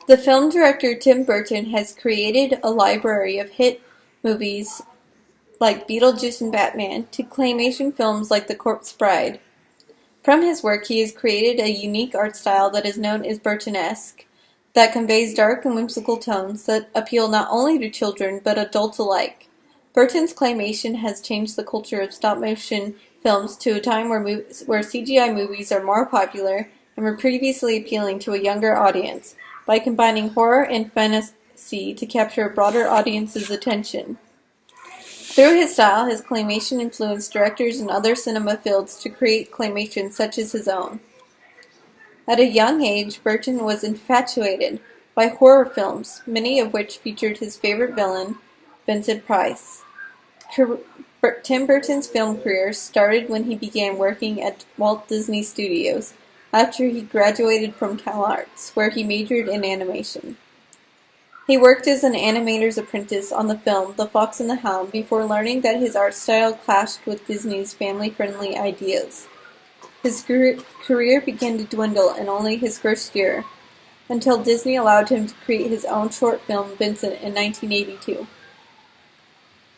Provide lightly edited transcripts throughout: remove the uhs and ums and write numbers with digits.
The film director Tim Burton has created a library of hit movies like Beetlejuice and Batman to claymation films like The Corpse Bride. From his work, he has created a unique art style that is known as Burtonesque, that conveys dark and whimsical tones that appeal not only to children but adults alike. Burton's claymation has changed the culture of stop-motion films to a time where CGI movies are more popular and were previously appealing to a younger audience, by combining horror and fantasy to capture a broader audience's attention. Through his style, his claymation influenced directors in other cinema fields to create claymation such as his own. At a young age, Burton was infatuated by horror films, many of which featured his favorite villain, Vincent Price. Tim Burton's film career started when he began working at Walt Disney Studios, after he graduated from Cal Arts, where he majored in animation. He worked as an animator's apprentice on the film The Fox and the Hound before learning that his art style clashed with Disney's family-friendly ideas. His career began to dwindle in only his first year, until Disney allowed him to create his own short film, Vincent, in 1982.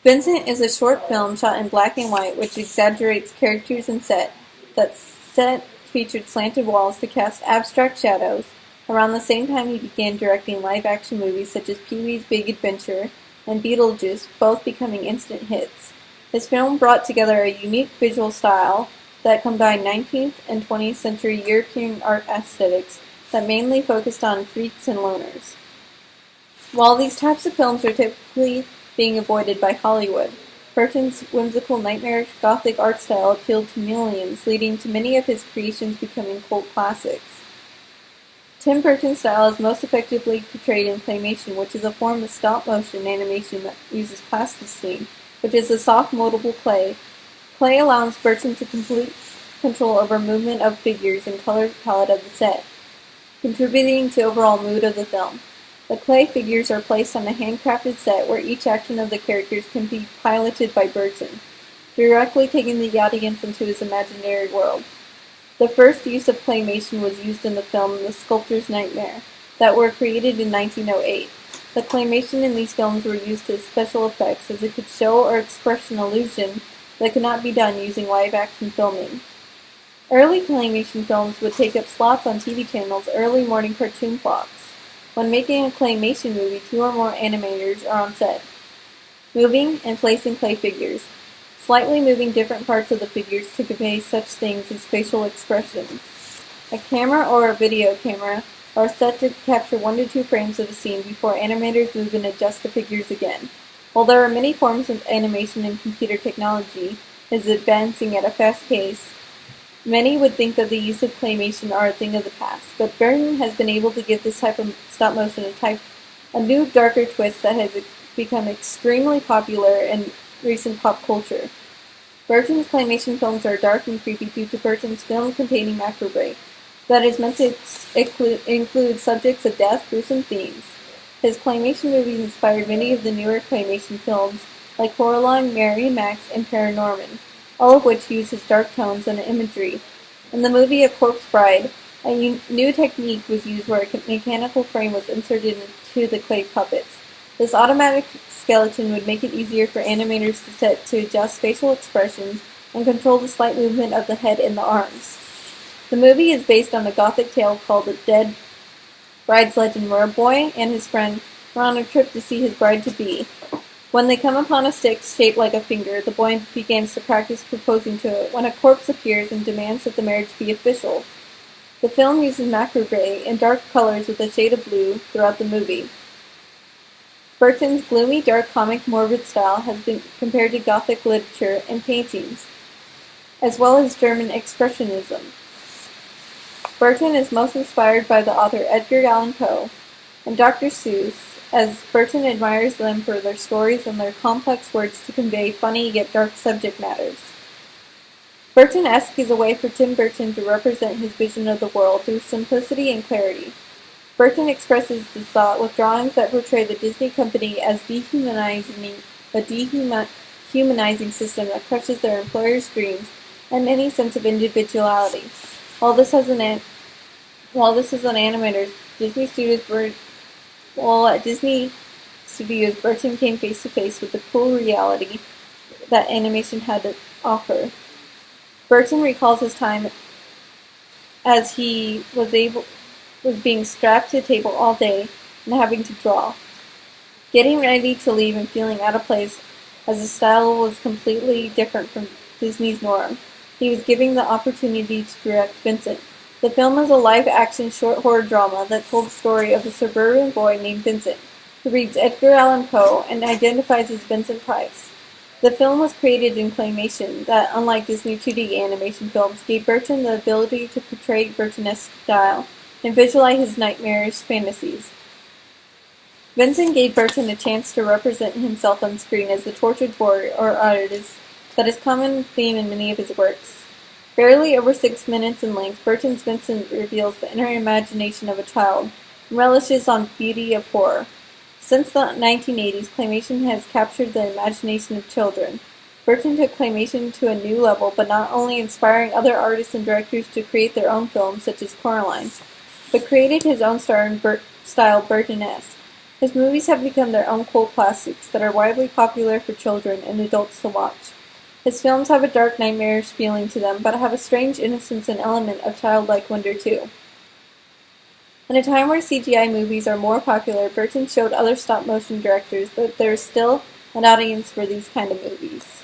Vincent is a short film shot in black and white which exaggerates characters and set. That set featured slanted walls to cast abstract shadows. Around the same time he began directing live-action movies such as Pee-wee's Big Adventure and Beetlejuice, both becoming instant hits. His film brought together a unique visual style that combined 19th and 20th century European art aesthetics that mainly focused on freaks and loners. While these types of films are typically being avoided by Hollywood, Burton's whimsical, nightmarish Gothic art style appealed to millions, leading to many of his creations becoming cult classics. Tim Burton's style is most effectively portrayed in claymation, which is a form of stop-motion animation that uses plasticine, which is a soft, moldable clay. Clay allows Burton to complete control over movement of figures and color palette of the set, contributing to overall mood of the film. The clay figures are placed on a handcrafted set where each action of the characters can be piloted by Burton, directly taking the audience into his imaginary world. The first use of claymation was used in the film The Sculptor's Nightmare, that were created in 1908. The claymation in these films were used as special effects, as it could show or express an illusion that could not be done using live-action filming. Early claymation films would take up slots on TV channels' early morning cartoon blocks. When making a claymation movie, 2 or more animators are on set, moving and placing clay figures, slightly moving different parts of the figures to convey such things as facial expressions. A camera or a video camera are set to capture 1 to 2 frames of a scene before animators move and adjust the figures again. While there are many forms of animation and computer technology is advancing at a fast pace, many would think that the use of claymation are a thing of the past, but Burton has been able to give this type of stop-motion a new, darker twist that has become extremely popular in recent pop culture. Burton's claymation films are dark and creepy due to Burton's film-containing macabre that is meant to include subjects of death, gruesome themes. His claymation movies inspired many of the newer claymation films, like Coraline, Mary, Max, and Paranorman, all of which use his dark tones and imagery. In the movie A Corpse Bride, a new technique was used where a mechanical frame was inserted into the clay puppets. This automatic skeleton would make it easier for animators to adjust facial expressions and control the slight movement of the head and the arms. The movie is based on a Gothic tale called The Dead Bride's Legend, where a boy and his friend are on a trip to see his bride-to-be. When they come upon a stick shaped like a finger, the boy begins to practice proposing to it when a corpse appears and demands that the marriage be official. The film uses macabre and dark colors with a shade of blue throughout the movie. Burton's gloomy, dark, comic, morbid style has been compared to Gothic literature and paintings, as well as German Expressionism. Burton is most inspired by the author Edgar Allan Poe and Dr. Seuss, as Burton admires them for their stories and their complex words to convey funny yet dark subject matters. Burtonesque is a way for Tim Burton to represent his vision of the world through simplicity and clarity. Burton expresses this thought with drawings that portray the Disney company as dehumanizing system that crushes their employers' dreams and any sense of individuality. While this is an animator, Disney Studios While at Disney Studios, Burton came face to face with the cruel reality that animation had to offer. Burton recalls his time as he was being strapped to a table all day and having to draw, getting ready to leave and feeling out of place as his style was completely different from Disney's norm. He was given the opportunity to direct Vincent. The film is a live-action short horror drama that told the story of a suburban boy named Vincent, who reads Edgar Allan Poe and identifies as Vincent Price. The film was created in claymation that, unlike Disney 2D animation films, gave Burton the ability to portray Burtonesque style and visualize his nightmarish fantasies. Vincent gave Burton a chance to represent himself on screen as the tortured boy or artist that is a common theme in many of his works. Barely over 6 minutes in length, Burton's Vincent reveals the inner imagination of a child and relishes on beauty of horror. Since the 1980s, claymation has captured the imagination of children. Burton took claymation to a new level, but not only inspiring other artists and directors to create their own films, such as Coraline, but created his own style Burtonesque. His movies have become their own cult classics that are widely popular for children and adults to watch. His films have a dark, nightmarish feeling to them, but have a strange innocence and element of childlike wonder too. In a time where CGI movies are more popular, Burton showed other stop-motion directors that there is still an audience for these kind of movies.